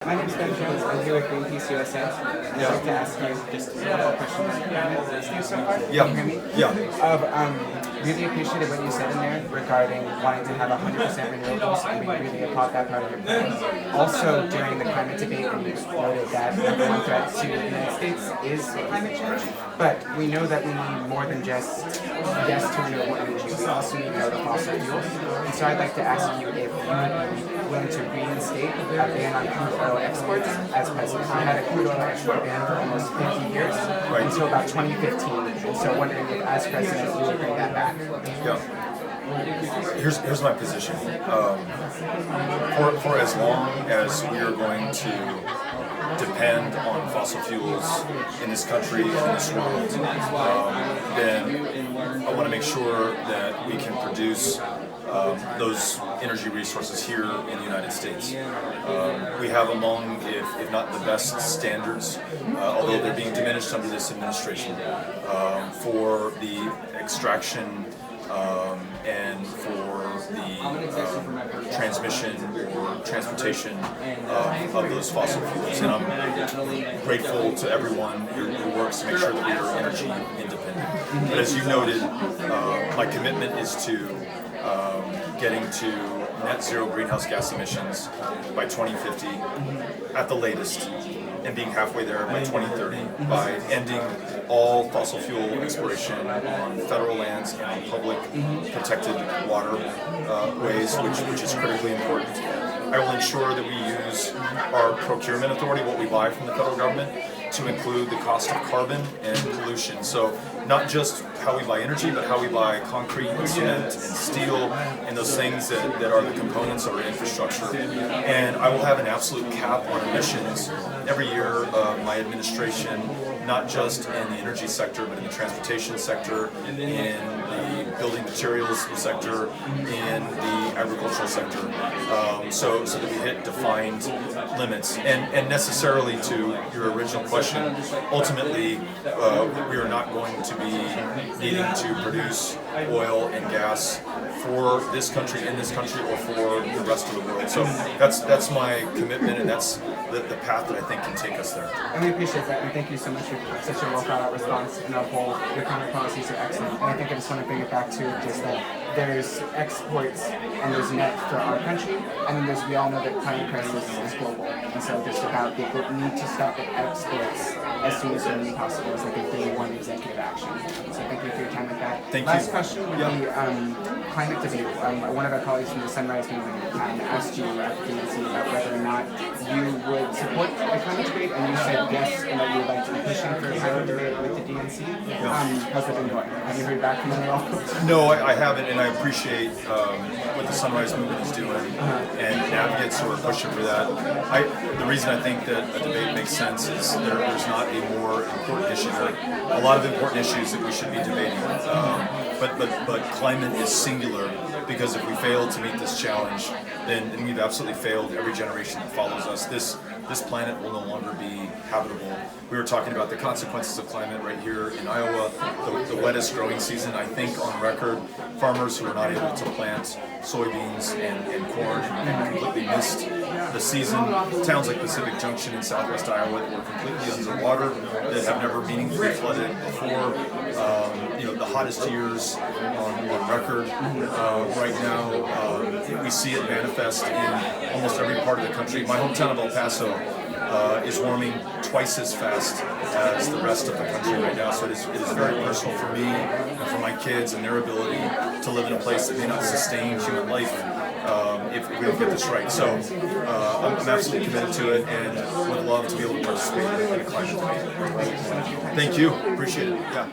My name is Ben Jones. I'm here with Greenpeace USA. I'd like to ask you just a couple of questions on you so far. Yeah. Can you hear me? Yeah. Really appreciated what you said in there regarding wanting to have 100% renewables, and we really applaud that part of your plan. Also, during the climate debate, we noted that the number one threat to the United States is climate change, but we know that we need more than just yes to renewable energy. We also need no to fossil fuels. And so I'd like to ask you if you would be willing to reinstate a ban on crude oil exports as president. We had a crude oil export ban for almost 50 years, until about 2015. And so wondering if as president you would bring that back. Yeah. Here's my position. For as long as we are going to depend on fossil fuels in this country, in this world, then I want to make sure that we can produce those energy resources here in the United States. We have among, if not the best standards, although they're being diminished under this administration, for the extraction and for the transmission or transportation of those fossil fuels. And I'm grateful to everyone who works to make sure that we are energy independent. But as you noted, my commitment is to getting to net zero greenhouse gas emissions by 2050 at the latest, and being halfway there by 2030 by ending all fossil fuel exploration on federal lands and on public protected waterways, which is critically important. I will ensure that we use our procurement authority, what we buy from the federal government, to include the cost of carbon and pollution. So not just how we buy energy, but how we buy concrete and cement and steel and those things that are the components of our infrastructure. And I will have an absolute cap on emissions every year of my administration, not just in the energy sector, but in the transportation sector, in the building materials sector, in the agricultural sector, so that we hit defined limits. And necessarily, to your original question, ultimately we are not going to be needing to produce oil and gas for this country, in this country, or for the rest of the world. So that's my commitment, and that's the path that I think can take us there. And we appreciate that, and thank you so much for such a well thought out response. And whole, your climate policies are excellent. And I think I just want to bring it back to just that there's exports and there's net for our country, and then we all know that climate crisis is global. And so just about the need to stop the exports as soon as humanly possible is like a day one executive action. So thank you for your time with that. Thank Last you. question would be climate debate. One of our colleagues from the Sunrise Movement asked you at the DNC about whether or not you would support a climate debate, and you said yes, and that you would like to be pushing for a climate debate with the DNC. How's that been going? Have you heard back from them at all? No, I haven't, and I appreciate what the Sunrise Movement is doing, and advocates who are pushing for that. The reason I think that a debate makes sense is there's not a more important issue. There are a lot of important issues that we should be debating, but climate is singular, because if we fail to meet this challenge, then we've absolutely failed every generation that follows us. This planet will no longer be habitable. We were talking about the consequences of climate right here in Iowa, the wettest growing season, I think, on record. Farmers who were not able to plant soybeans and corn and completely missed the season. Towns like Pacific Junction in southwest Iowa that were completely underwater, that have never meaningfully flooded before. The hottest years on record right now. We see it manifest in almost every part of the country. My hometown of El Paso is warming twice as fast as the rest of the country right now. So it is very personal for me and for my kids and their ability to live in a place that may not sustain human life if we don't get this right. So I'm absolutely committed to it, and would love to be able to participate in a climate debate. Thank you. Appreciate it. Yeah.